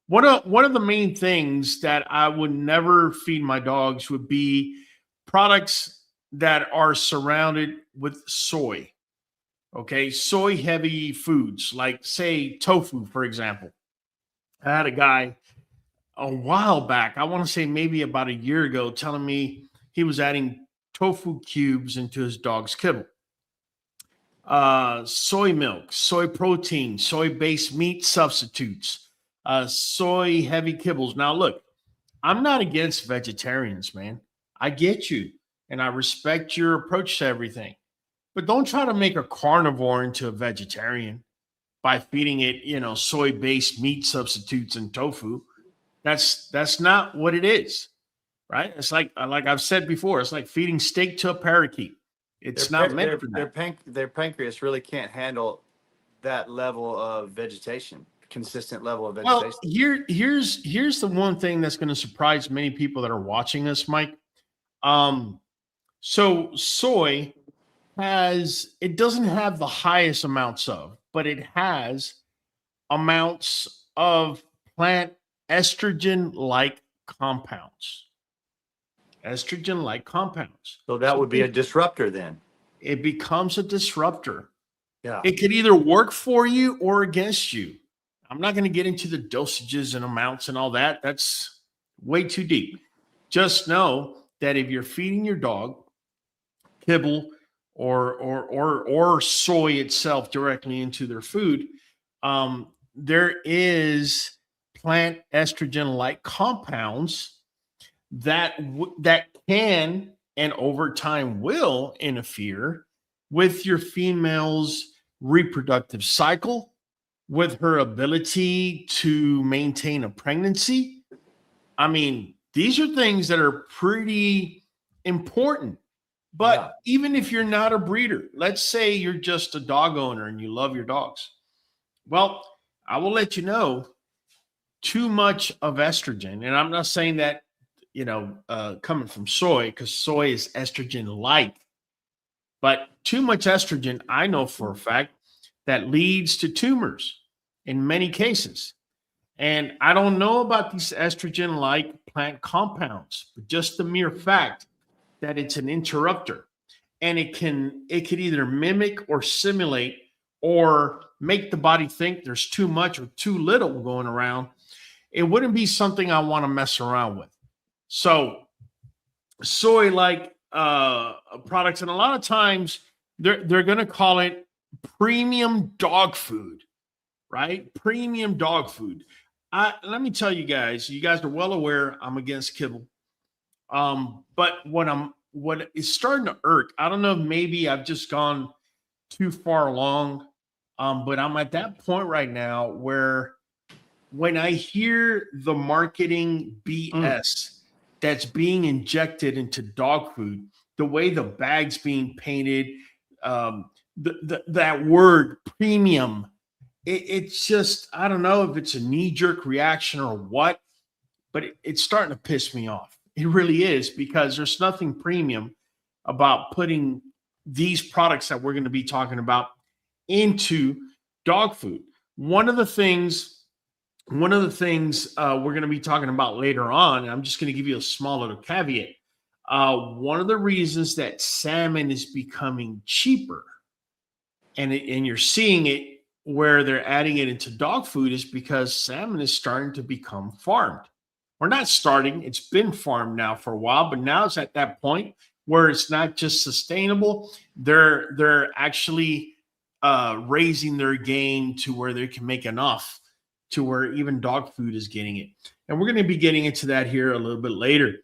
One of the main things that I would never feed my dogs would be products that are surrounded with soy. Okay, soy heavy foods like say tofu, for example. I had a guy a while back, I want to say maybe about a year ago, telling me he was adding tofu cubes into his dog's kibble. Soy milk, soy protein, soy based meat substitutes, soy heavy kibbles. Now, look, I'm not against vegetarians, man. I get you and I respect your approach to everything, but don't try to make a carnivore into a vegetarian by feeding it, soy based meat substitutes and tofu. That's not what it is, right? It's like I've said before, it's like feeding steak to a parakeet. It's not meant for that. Their pancreas really can't handle that level of vegetation, consistent level of Well, vegetation. here's the one thing that's going to surprise many people that are watching us, Mike. Um, so soy it doesn't have the highest amounts of, but it has amounts of plant estrogen-like compounds. Estrogen-like compounds. So that would be a disruptor then. It becomes a disruptor. Yeah. It could either work for you or against you. I'm not going to get into the dosages and amounts and all that. That's way too deep. Just know that if you're feeding your dog kibble or soy itself directly into their food, there is plant estrogen-like compounds that can and over time will interfere with your female's reproductive cycle, with her ability to maintain a pregnancy. I mean, these are things that are pretty important. But even if you're not a breeder, let's say you're just a dog owner and you love your dogs. Well, I will let you know too much of estrogen, and I'm not saying that, coming from soy, because soy is estrogen-like, but too much estrogen, I know for a fact, that leads to tumors in many cases. And I don't know about these estrogen-like plant compounds, but just the mere fact that it's an interrupter, and it could either mimic or simulate or make the body think there's too much or too little going around. It wouldn't be something I want to mess around with. So soy like products, and a lot of times they're going to call it premium dog food, right? Premium dog food. Let me tell you guys are well aware I'm against kibble. But what is starting to irk, I don't know if maybe I've just gone too far along, but I'm at that point right now where when I hear the marketing BS that's being injected into dog food, the way the bag's being painted, that word premium, it's just, I don't know if it's a knee-jerk reaction or what, but it's starting to piss me off. It really is, because there's nothing premium about putting these products that we're going to be talking about into dog food. One of the things we're going to be talking about later on, and I'm just going to give you a small little caveat. One of the reasons that salmon is becoming cheaper, and you're seeing it where they're adding it into dog food, is because salmon is starting to become farmed. We're not starting, it's been farmed now for a while, but now it's at that point where it's not just sustainable. They're actually raising their game to where they can make enough to where even dog food is getting it. And we're going to be getting into that here a little bit later.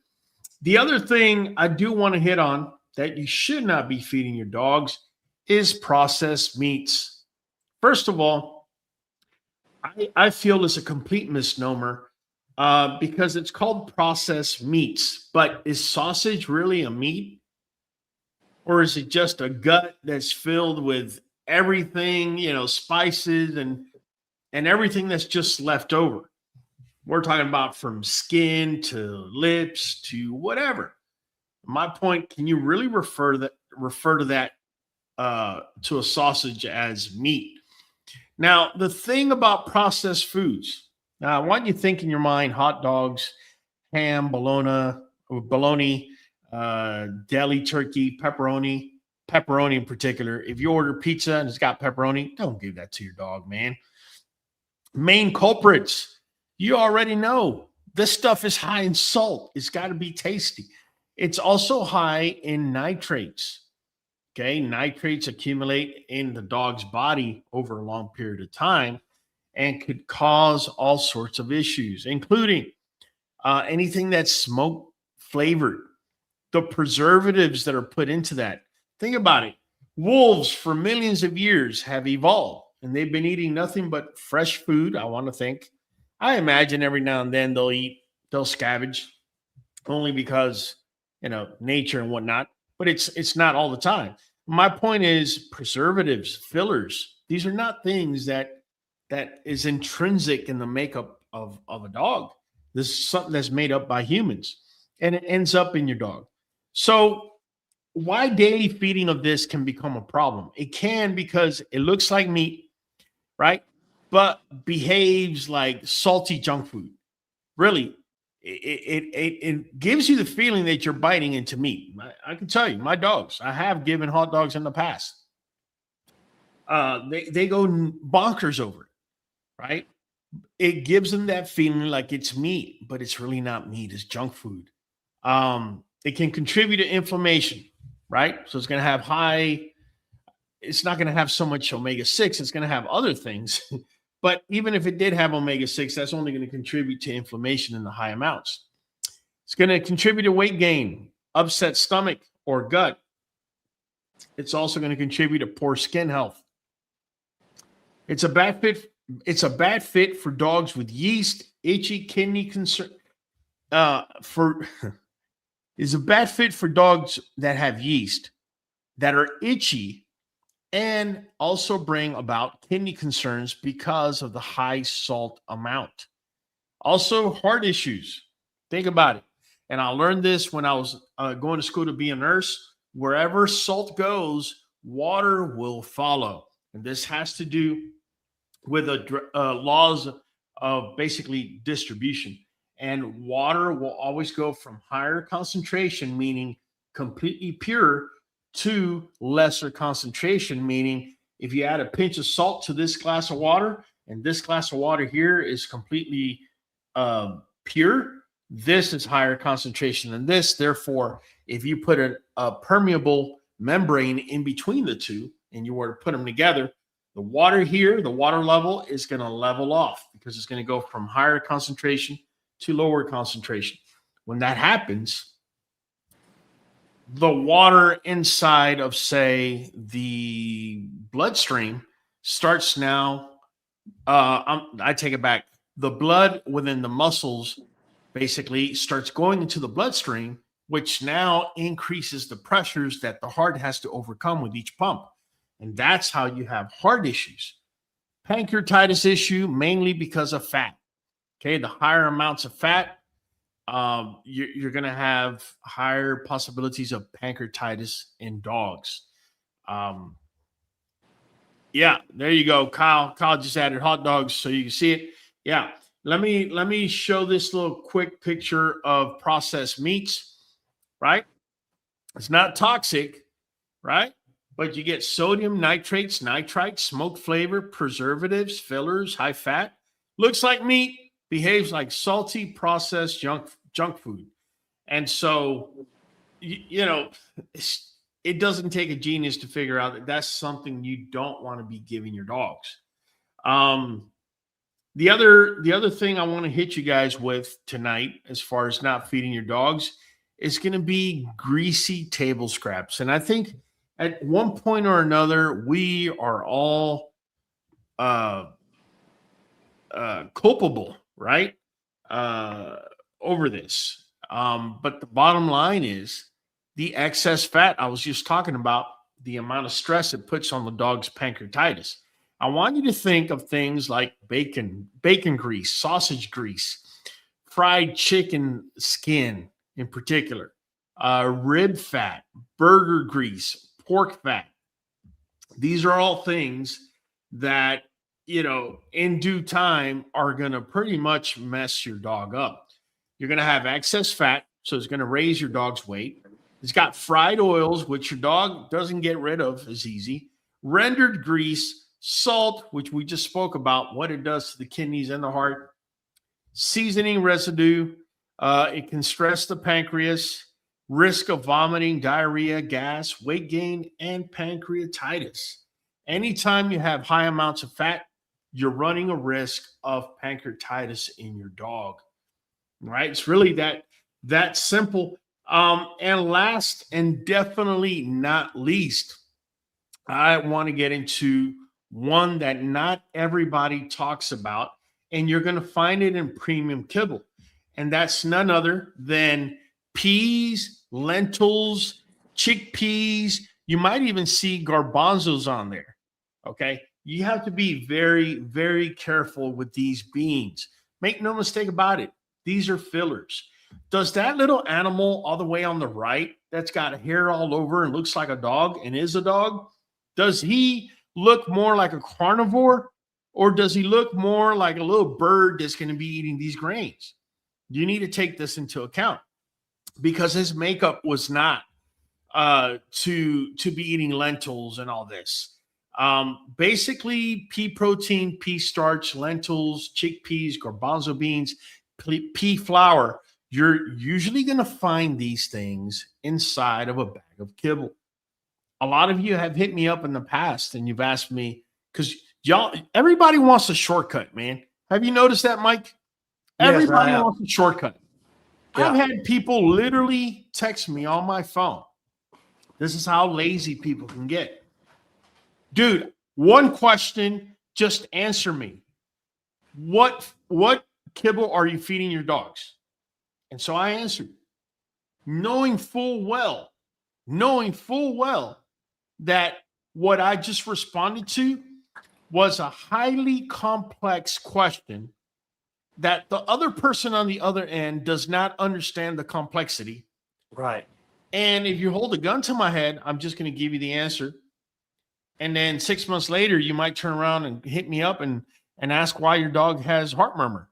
The other thing I do want to hit on that you should not be feeding your dogs is processed meats. First of all, I feel it's a complete misnomer. Because it's called processed meats, but is sausage really a meat? Or is it just a gut that's filled with everything, spices and everything that's just left over? We're talking about from skin to lips to whatever. My point, can you really refer to that to a sausage as meat? Now, the thing about processed foods, Now, I want you to think in your mind hot dogs, ham, bologna, deli turkey, pepperoni in particular. If you order pizza and it's got pepperoni, don't give that to your dog, man. Main culprits, you already know this stuff is high in salt. It's got to be tasty. It's also high in nitrates. Okay, nitrates accumulate in the dog's body over a long period of time and could cause all sorts of issues, including anything that's smoke flavored, the preservatives that are put into that. Think about it. Wolves for millions of years have evolved and they've been eating nothing but fresh food. I want to think. I imagine every now and then they'll scavenge only because, nature and whatnot, but it's not all the time. My point is preservatives, fillers. These are not things that is intrinsic in the makeup of a dog. This is something that's made up by humans and it ends up in your dog. So why daily feeding of this can become a problem? It can because it looks like meat, right? But behaves like salty junk food. Really, it gives you the feeling that you're biting into meat. I can tell you, my dogs, I have given hot dogs in the past. They go bonkers over it, right? It gives them that feeling like it's meat, but it's really not meat. It's junk food. It can contribute to inflammation, right? So it's going to have it's not going to have so much omega-6. It's going to have other things. But even if it did have omega-6, that's only going to contribute to inflammation in the high amounts. It's going to contribute to weight gain, upset stomach or gut. It's also going to contribute to poor skin health. It's a bad fit for dogs with yeast, itchy kidney concern. Is a bad fit for dogs that have yeast, that are itchy, and also bring about kidney concerns because of the high salt amount. Also, heart issues. Think about it. And I learned this when I was going to school to be a nurse. Wherever salt goes, water will follow. And this has to do with laws of basically distribution. And water will always go from higher concentration, meaning completely pure, to lesser concentration, meaning if you add a pinch of salt to this glass of water and this glass of water here is completely pure, this is higher concentration than this. Therefore, if you put a permeable membrane in between the two and you were to put them together, the water here, the water level is going to level off because it's going to go from higher concentration to lower concentration. When that happens, the water inside of, say, the bloodstream starts now. I take it back. The blood within the muscles basically starts going into the bloodstream, which now increases the pressures that the heart has to overcome with each pump. And that's how you have heart issues. Pancreatitis issue, mainly because of fat. Okay, the higher amounts of fat, you're going to have higher possibilities of pancreatitis in dogs. Yeah, there you go. Kyle just added hot dogs so you can see it. Yeah, let me show this little quick picture of processed meats, right? It's not toxic, right? But you get sodium, nitrates, nitrites, smoke flavor, preservatives, fillers, high fat. Looks like meat, behaves like salty, processed junk food. And so, it doesn't take a genius to figure out that that's something you don't want to be giving your dogs. The other thing I want to hit you guys with tonight, as far as not feeding your dogs, is going to be greasy table scraps. And I think at one point or another, we are all culpable, right? Over this. But the bottom line is the excess fat. I was just talking about the amount of stress it puts on the dog's pancreatitis. I want you to think of things like bacon grease, sausage grease, fried chicken skin in particular, rib fat, burger grease, pork fat. These are all things that in due time are going to pretty much mess your dog up. You're going to have excess fat, so it's going to raise your dog's weight. It's got fried oils, which your dog doesn't get rid of as easy. Rendered grease, salt, which we just spoke about, what it does to the kidneys and the heart. Seasoning residue, it can stress the pancreas, risk of vomiting, diarrhea, gas, weight gain, and pancreatitis. Anytime you have high amounts of fat, you're running a risk of pancreatitis in your dog. Right? It's really that simple. And last and definitely not least, I want to get into one that not everybody talks about, and you're going to find it in premium kibble. And that's none other than peas, lentils, chickpeas. You might even see garbanzos on there. Okay. You have to be very, very careful with these beans. Make no mistake about it. These are fillers. Does that little animal all the way on the right that's got hair all over and looks like a dog and is a dog, does he look more like a carnivore, or does he look more like a little bird that's going to be eating these grains? You need to take this into account, because his makeup was not to be eating lentils and all this. Basically, pea protein, pea starch, lentils, chickpeas, garbanzo beans, pea flour. You're usually going to find these things inside of a bag of kibble. A lot of you have hit me up in the past and you've asked me, because everybody wants a shortcut, man. Have you noticed that, Mike? Everybody wants a shortcut. Yeah. I've had people literally text me on my phone. This is how lazy people can get. Dude, one question, just answer me. What kibble are you feeding your dogs? And so I answered, knowing full well that what I just responded to was a highly complex question that the other person on the other end does not understand the complexity. Right. And if you hold a gun to my head, I'm just going to give you the answer. And then 6 months later, you might turn around and hit me up and ask why your dog has heart murmur.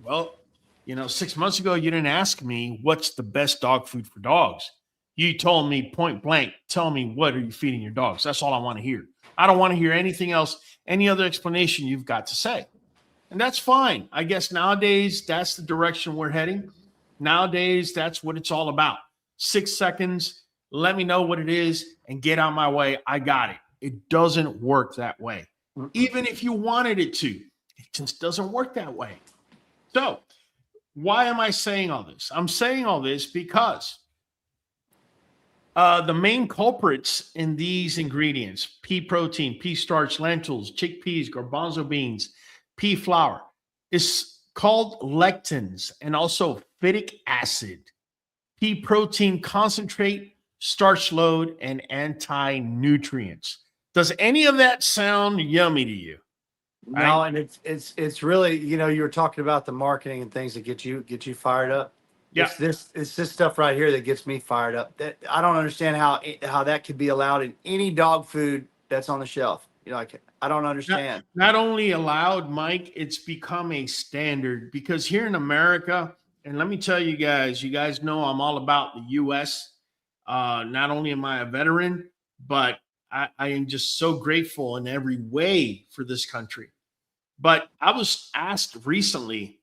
Well, 6 months ago, you didn't ask me what's the best dog food for dogs. You told me point blank, tell me, what are you feeding your dogs? That's all I want to hear. I don't want to hear anything else, any other explanation you've got to say. And that's fine. I guess nowadays, that's the direction we're heading. Nowadays, that's what it's all about. 6 seconds, let me know what it is and get out my way. I got it. It doesn't work that way. Even if you wanted it to, it just doesn't work that way. So why am I saying all this? I'm saying all this because the main culprits in these ingredients, pea protein, pea starch, lentils, chickpeas, garbanzo beans, pea flour, is called lectins and also phytic acid, pea protein concentrate, starch load, and anti-nutrients. Does any of that sound yummy to you? No, and it's really, you were talking about the marketing and things that get you fired up. Yeah. It's this stuff right here that gets me fired up. That I don't understand how that could be allowed in any dog food that's on the shelf. I don't understand. Not only allowed, Mike, it's become a standard, because here in America, and let me tell you guys know I'm all about the U.S. Not only am I a veteran, but I am just so grateful in every way for this country. But I was asked recently,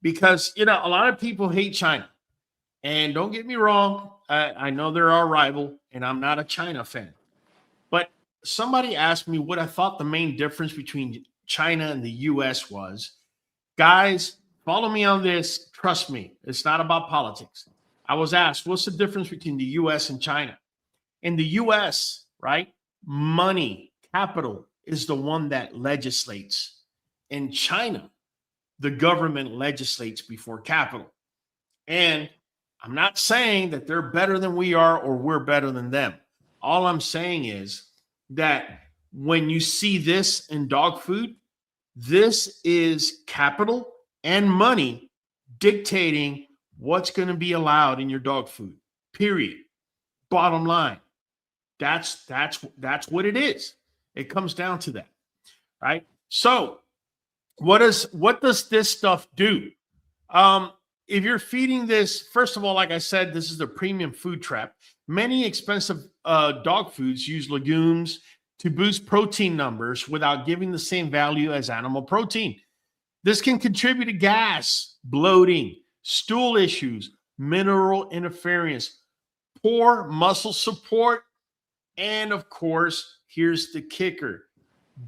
because, a lot of people hate China. And don't get me wrong, I know they're our rival, and I'm not a China fan. But somebody asked me what I thought the main difference between China and the U.S. was. Guys, follow me on this. Trust me, it's not about politics. I was asked, what's the difference between the U.S. and China? In the U.S., right, money, capital is the one that legislates. In China, the government legislates before capital. And I'm not saying that they're better than we are or we're better than them. All I'm saying is that when you see this in dog food, this is capital and money dictating what's going to be allowed in your dog food, period. Bottom line. That's what it is. It comes down to that, right? So what does this stuff do? If you're feeding this, first of all, like I said, this is the premium food trap. Many expensive dog foods use legumes to boost protein numbers without giving the same value as animal protein. This can contribute to gas, bloating, stool issues, mineral interference, poor muscle support, and of course, here's the kicker,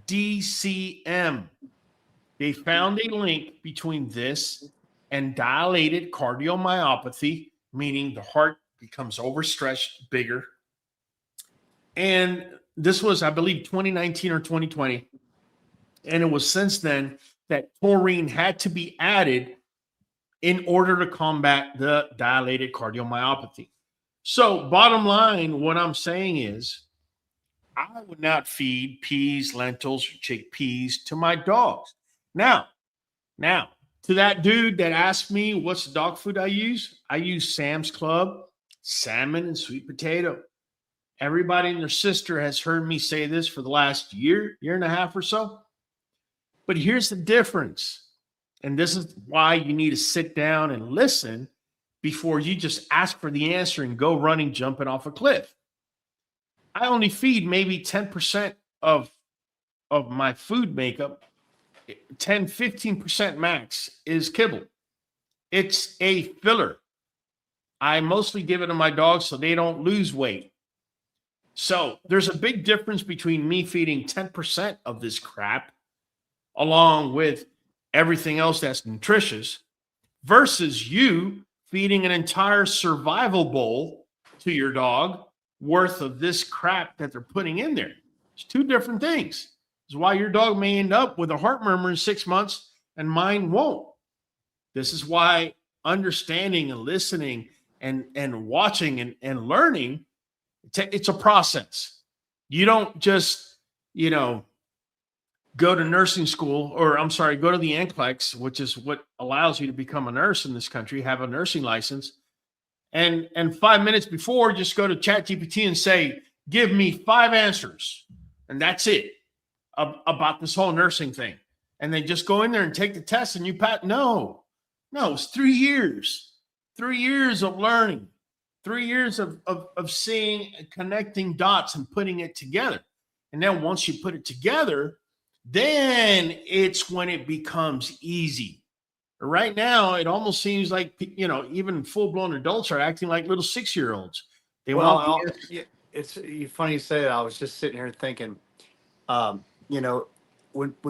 DCM. They found a link between this and dilated cardiomyopathy, meaning the heart becomes overstretched, bigger. And this was, I believe, 2019 or 2020. And it was since then that taurine had to be added in order to combat the dilated cardiomyopathy. So bottom line, what I'm saying is I would not feed peas, lentils, or chickpeas to my dogs. Now, to that dude that asked me what's the dog food I use Sam's Club, salmon, and sweet potato. Everybody and their sister has heard me say this for the last year and a half or so. But here's the difference. And this is why you need to sit down and listen before you just ask for the answer and go running, jumping off a cliff. I only feed maybe 10% of my food makeup. 10, 15% max is kibble. It's a filler. I mostly give it to my dogs so they don't lose weight. So there's a big difference between me feeding 10% of this crap along with everything else that's nutritious versus you feeding an entire survival bowl to your dog worth of this crap that they're putting in there. It's two different things. It's why your dog may end up with a heart murmur in 6 months and mine won't. This is why understanding and listening and watching and learning, it's a process. You don't just, go to nursing school, go to the NCLEX, which is what allows you to become a nurse in this country, have a nursing license. And 5 minutes before, just go to ChatGPT and say, give me 5 answers. And that's it about this whole nursing thing. And they just go in there and take the test and you pass. No, it's 3 years. 3 years of learning. 3 years of seeing and connecting dots and putting it together. And then once you put it together, then it's when it becomes easy. Right now, it almost seems like, even full-blown adults are acting like little 6-year-olds. It's funny you say that. I was just sitting here thinking, when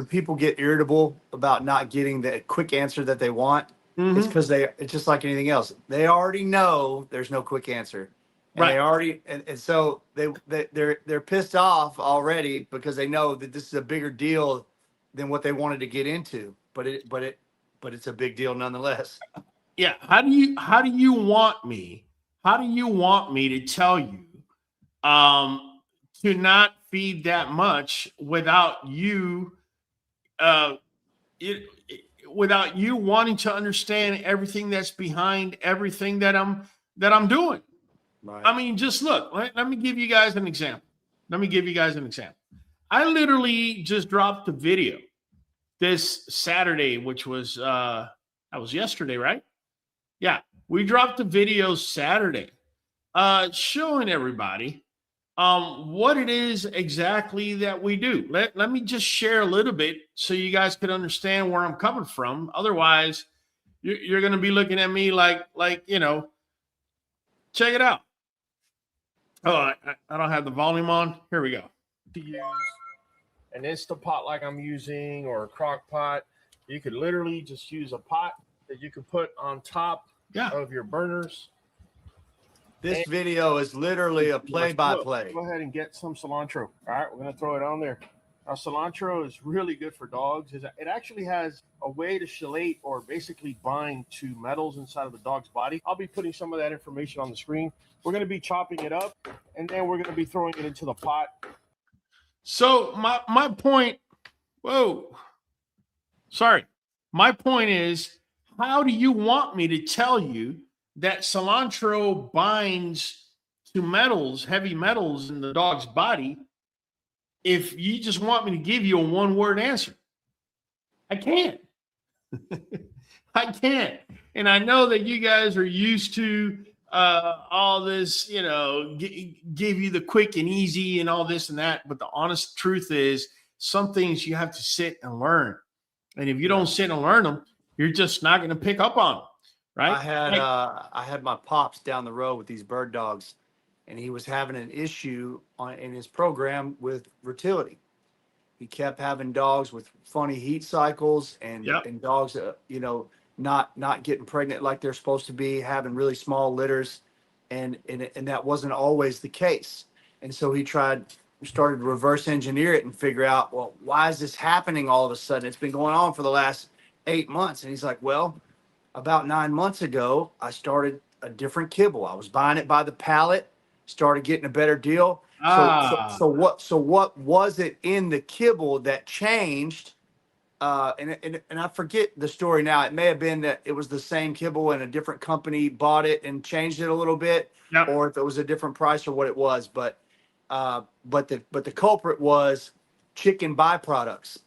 people get irritable about not getting the quick answer that they want, it's because it's just like anything else. They already know there's no quick answer. And right. And so they're pissed off already because they know that this is a bigger deal than what they wanted to get into. But it's a big deal nonetheless. Yeah. How do you want me to tell you to not feed that much without you without you wanting to understand everything that's behind everything that I'm doing? Right. I mean, just look, let me give you guys an example. I literally just dropped a video this Saturday, which was, that was yesterday, right? Yeah. We dropped a video Saturday, showing everybody, what it is exactly that we do. Let me just share a little bit so you guys could understand where I'm coming from. Otherwise you're going to be looking at me like, check it out. Oh, I don't have the volume on. Here we go. To use an Instapot like I'm using or a crock pot. You could literally just use a pot that you could put on top of your burners. This video is literally a play-by-play. Go ahead and get some cilantro. All right, we're going to throw it on there. Now, cilantro is really good for dogs. It actually has a way to chelate or basically bind to metals inside of the dog's body. I'll be putting some of that information on the screen. We're going to be chopping it up, and then we're going to be throwing it into the pot. So my point, my point is, how do you want me to tell you that cilantro binds to metals, heavy metals in the dog's body, if you just want me to give you a one-word answer. I can't. I can't. And I know that you guys are used to all this, give you the quick and easy and all this and that. But the honest truth is, some things you have to sit and learn. And if you don't sit and learn them, you're just not going to pick up on them, right? I had my pops down the road with these bird dogs, and he was having an issue in his program with fertility. He kept having dogs with funny heat cycles and dogs, not getting pregnant like they're supposed to be, having really small litters, and that wasn't always the case. And so he started to reverse engineer it and figure out, well, why is this happening all of a sudden? It's been going on for the last 8 months. And he's like, well, about 9 months ago, I started a different kibble. I was buying it by the pallet, started getting a better deal. So what was it in the kibble that changed? And I forget the story now. It may have been that it was the same kibble and a different company bought it and changed it a little bit, or if it was a different price or what it was. But the culprit was chicken byproducts.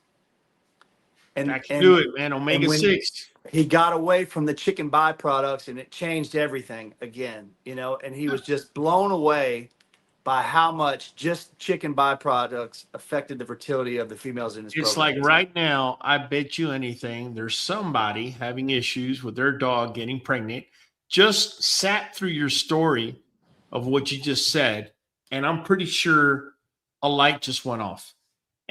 And do it, man. Omega-6. He got away from the chicken byproducts, and it changed everything again. And he was just blown away by how much just chicken byproducts affected the fertility of the females in his program. It's like right now, I bet you anything, there's somebody having issues with their dog getting pregnant, just sat through your story of what you just said, and I'm pretty sure a light just went off.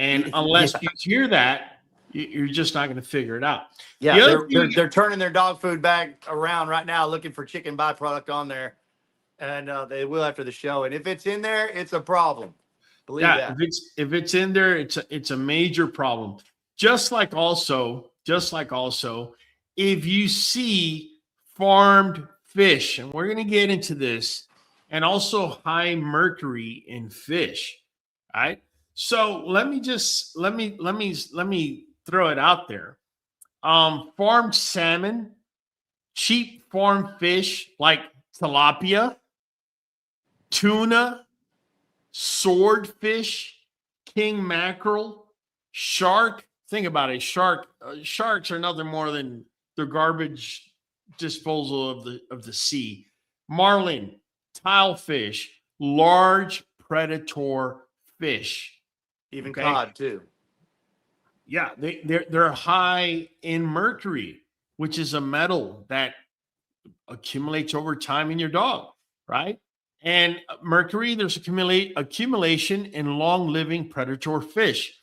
And unless you hear that, you're just not going to figure it out. Yeah, they're turning their dog food bag around right now looking for chicken byproduct on there. And they will after the show. And if it's in there, it's a problem. Believe that. If it's in there, it's a major problem. Just like also, if you see farmed fish, and we're going to get into this, and also high mercury in fish, right? So let me throw it out there. Farmed salmon, cheap farmed fish like tilapia, tuna, swordfish, king mackerel, shark. Think about it. Sharks are nothing more than the garbage disposal of the sea. Marlin, tilefish, large predator fish. Even cod too. Yeah, they're high in mercury, which is a metal that accumulates over time in your dog, right? And mercury, there's accumulation in long-living predator fish.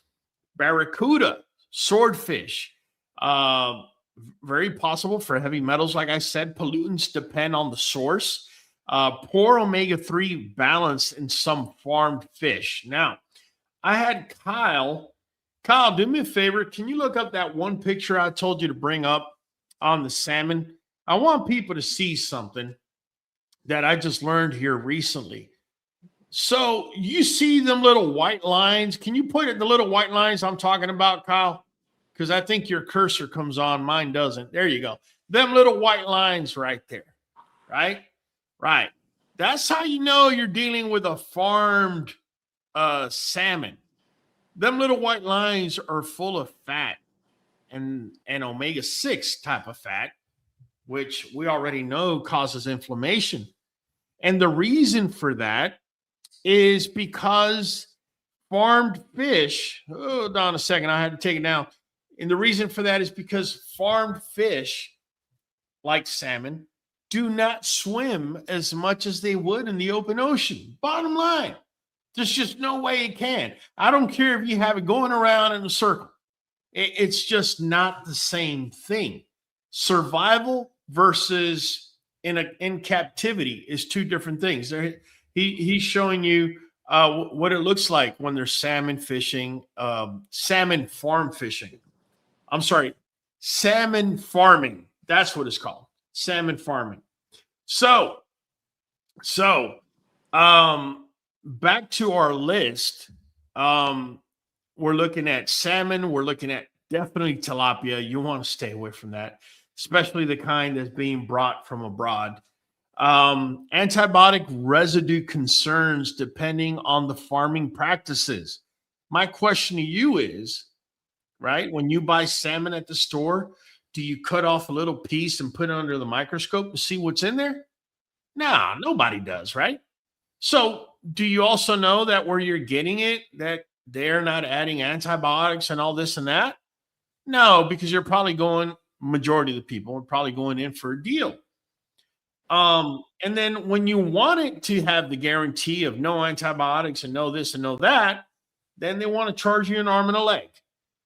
Barracuda, swordfish, very possible for heavy metals. Like I said, pollutants depend on the source. Poor omega-3 balance in some farmed fish. Now, I had Kyle, do me a favor. Can you look up that one picture I told you to bring up on the salmon? I want people to see something that I just learned here recently. So you see them little white lines. Can you put it in the little white lines I'm talking about, Kyle? Because I think your cursor comes on. Mine doesn't. There you go. Them little white lines right there. Right? Right. That's how you know you're dealing with a farmed salmon. Them little white lines are full of fat and omega-6 type of fat, which we already know causes inflammation. And the reason for that is because farmed fish, hold on a second, I had to take it down. And the reason for that is because farmed fish, like salmon, do not swim as much as they would in the open ocean. Bottom line, there's just no way it can. I don't care if you have it going around in a circle. It's just not the same thing. Survival versus in captivity is two different things. He's showing you what it looks like when there's salmon fishing, salmon farm fishing. I'm sorry, salmon farming. That's what it's called, salmon farming. So back to our list. We're looking at salmon. We're looking at definitely tilapia. You want to stay away from that, especially the kind that's being brought from abroad. Antibiotic residue concerns depending on the farming practices. My question to you is, right, when you buy salmon at the store, do you cut off a little piece and put it under the microscope to see what's in there? No, nobody does, right? So, do you also know that where you're getting it, that they're not adding antibiotics and all this and that? No, because you're probably going, majority of the people are probably going in for a deal. And then when you want it to have the guarantee of no antibiotics and no this and no that, then they want to charge you an arm and a leg.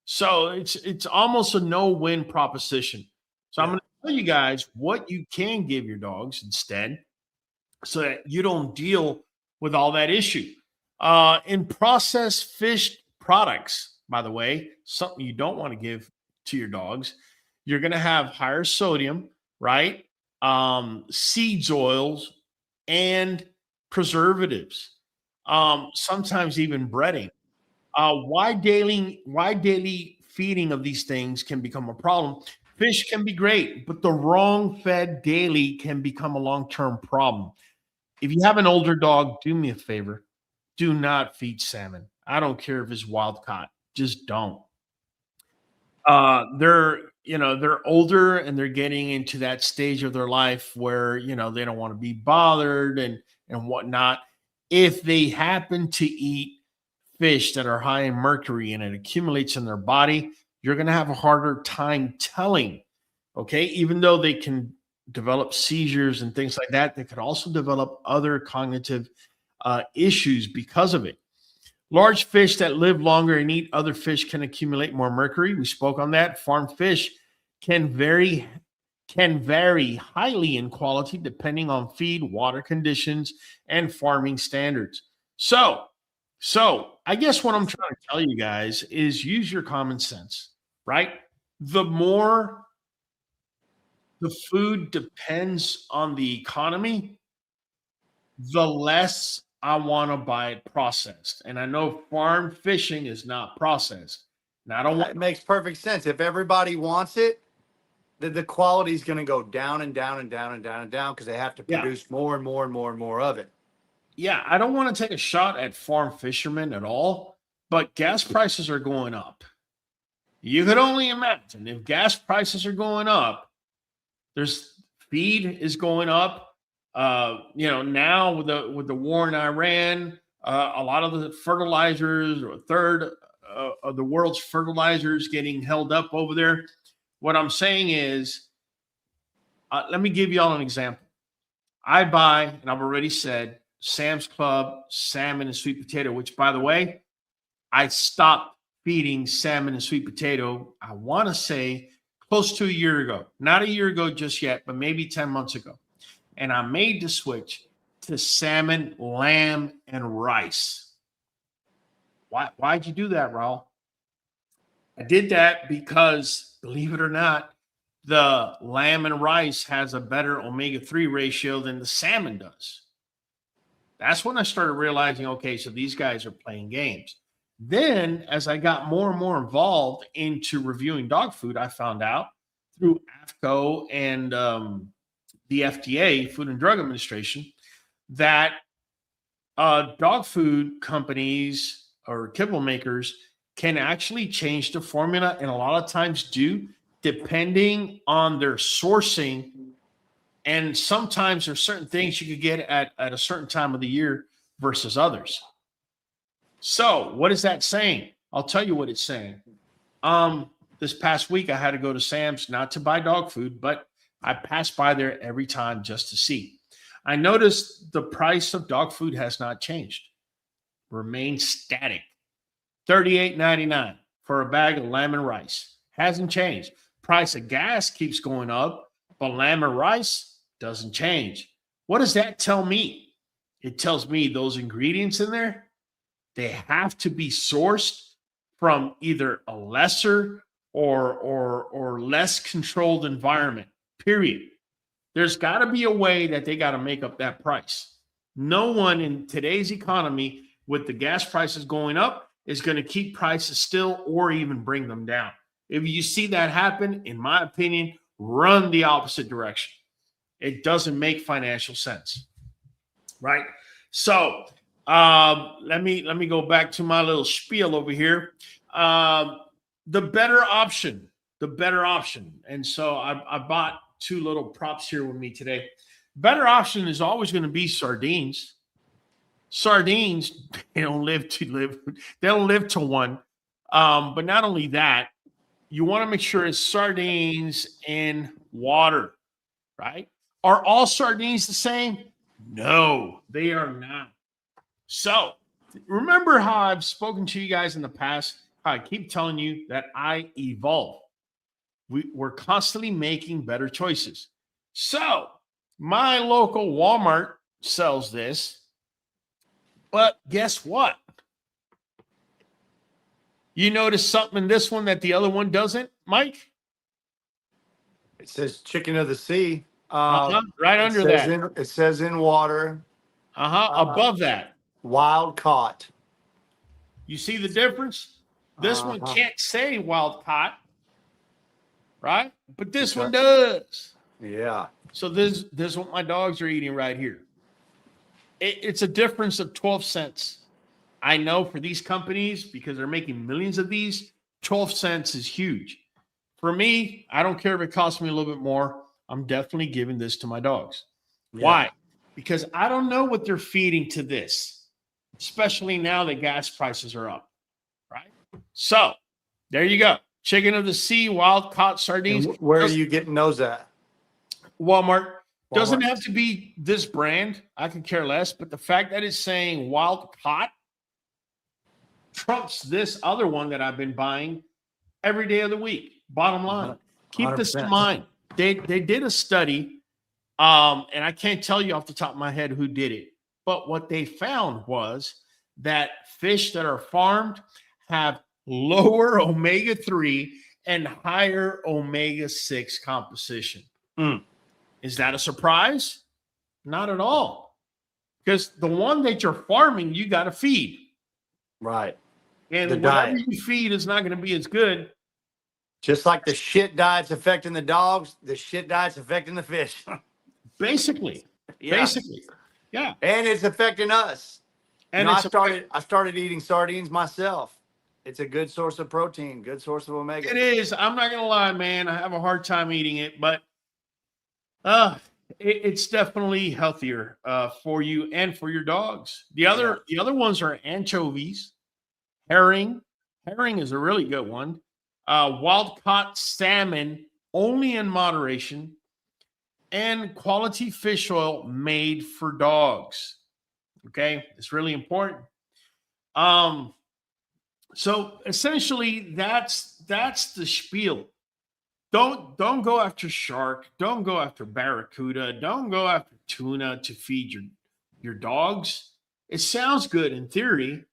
So it's almost a no-win proposition. So I'm going to tell you guys what you can give your dogs instead, so that you don't deal with all that issue. In processed fish products, by the way, something you don't want to give to your dogs, you're going to have higher sodium, right? Seeds oils and preservatives, sometimes even breading. Why daily feeding of these things can become a problem. Fish can be great, but the wrong fed daily can become a long-term problem. If you have an older dog, do me a favor. Do not feed salmon. I don't care if it's wild caught. Just don't. They're older and they're getting into that stage of their life where, they don't want to be bothered and whatnot. If they happen to eat fish that are high in mercury and it accumulates in their body, you're going to have a harder time telling. Okay. Even though they can develop seizures and things like that, they could also develop other cognitive issues because of it. Large fish that live longer and eat other fish can accumulate more mercury. We spoke on that. Farm fish can vary highly in quality depending on feed, water conditions, and farming standards. So I guess what I'm trying to tell you guys is use your common sense, right? The more the food depends on the economy, the less I want to buy it processed. And I know farm fishing is not processed. And I don't want It makes perfect sense. If everybody wants it, the quality is going to go down and down and down and down and down because they have to produce more and more and more and more of it. Yeah, I don't want to take a shot at farm fishermen at all, but gas prices are going up. You could only imagine if gas prices are going up, there's feed is going up. Now with the war in Iran, a lot of the fertilizers, or a third of the world's fertilizers, getting held up over there. What I'm saying is, let me give you all an example. I buy, and I've already said, Sam's Club salmon and sweet potato, which, by the way, I stopped feeding salmon and sweet potato, I want to say close to a year ago. Not a year ago just yet, but maybe 10 months ago. And I made the switch to salmon, lamb, and rice. Why'd you do that, Raul? I did that because, believe it or not, the lamb and rice has a better omega-3 ratio than the salmon does. That's when I started realizing, okay, so these guys are playing games. Then, as I got more and more involved into reviewing dog food, I found out through AFCO and the FDA, Food and Drug Administration, that dog food companies or kibble makers can actually change the formula, and a lot of times do, depending on their sourcing. And sometimes there's certain things you could get at a certain time of the year versus others. So what is that saying? I'll tell you what it's saying. This past week, I had to go to Sam's, not to buy dog food, but I pass by there every time just to see. I noticed the price of dog food has not changed, remained static. $38.99 for a bag of lamb and rice. Hasn't changed. Price of gas keeps going up, but lamb and rice doesn't change. What does that tell me? It tells me those ingredients in there, they have to be sourced from either a lesser or less controlled environment, period. There's got to be a way that they got to make up that price. No one in today's economy, with the gas prices going up, is going to keep prices still or even bring them down. If you see that happen, in my opinion, run the opposite direction. It doesn't make financial sense, right? So Let me go back to my little spiel over here. The better option, and so I bought two little props here with me today. Better option is always going to be sardines. Sardines, they don't live to one. But not only that, you want to make sure it's sardines in water, right? Are all sardines the same? No, they are not. So remember how I've spoken to you guys in the past, how I keep telling you that I evolve. We're constantly making better choices. So my local Walmart sells this, but guess what? You notice something in this one that the other one doesn't, Mike? It says chicken of the sea. Right under that. It says in water. Above that. Wild caught. You see the difference? This one can't say wild caught, right? But this one does. Yeah. So this is what my dogs are eating right here. It's a difference of 12 cents. I know for these companies, because they're making millions of these, 12 cents is huge. For me, I don't care if it costs me a little bit more. I'm definitely giving this to my dogs. Yeah. Why? Because I don't know what they're feeding to this, especially now that gas prices are up, right? So there you go. Chicken of the sea, wild caught sardines. And where are you getting those at? Walmart. Doesn't have to be this brand. I could care less. But the fact that it's saying wild caught trumps this other one that I've been buying every day of the week. Bottom line. 100%. Keep this in mind. They did a study, and I can't tell you off the top of my head who did it. But what they found was that fish that are farmed have lower omega-3 and higher omega-6 composition. Is that a surprise? Not at all. Because the one that you're farming, you got to feed. Right. And whatever you feed is not going to be as good. Just like the shit diet's affecting the dogs, the shit diet's affecting the fish. Basically. Yeah. Basically. Yeah. And it's affecting us. And I started eating sardines myself. It's a good source of protein, good source of omega. It is. I'm not going to lie, man. I have a hard time eating it, but it's definitely healthier for you and for your dogs. The other ones are anchovies, herring. Herring is a really good one. Wild caught salmon, only in moderation, and quality fish oil made for dogs. Okay, it's really important. So essentially, that's the spiel. Don't go after shark. Don't go after barracuda. Don't go after tuna to feed your dogs. It sounds good in theory,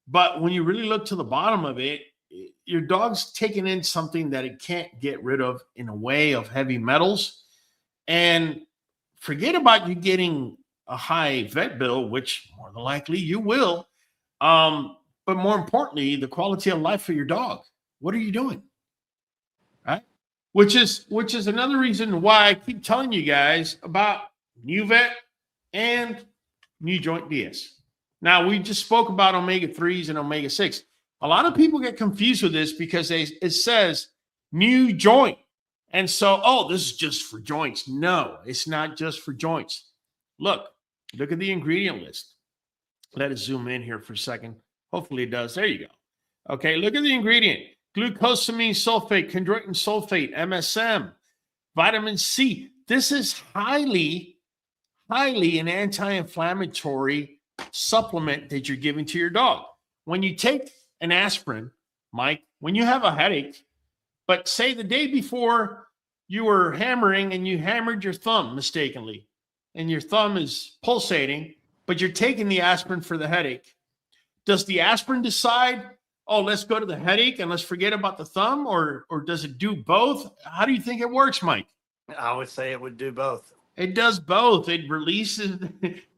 but when you really look to the bottom of it, your dog's taking in something that it can't get rid of in a way of heavy metals. And forget about you getting a high vet bill, which more than likely you will. But more importantly, the quality of life for your dog. What are you doing? Right? Which is another reason why I keep telling you guys about NuVet and NuJoint DS. Now, we just spoke about omega-3s and omega-6. A lot of people get confused with this because it says NuJoint. And so, this is just for joints. No, it's not just for joints. Look at the ingredient list. Let us zoom in here for a second. Hopefully it does. There you go. Okay, look at the ingredient. Glucosamine sulfate, chondroitin sulfate, MSM, vitamin C. This is highly an anti-inflammatory supplement that you're giving to your dog. When you take an aspirin, Mike, when you have a headache, but say the day before you were hammering and you hammered your thumb mistakenly, and your thumb is pulsating, but you're taking the aspirin for the headache. Does the aspirin decide, let's go to the headache and let's forget about the thumb, or does it do both? How do you think it works, Mike? I would say it would do both. It does both. It releases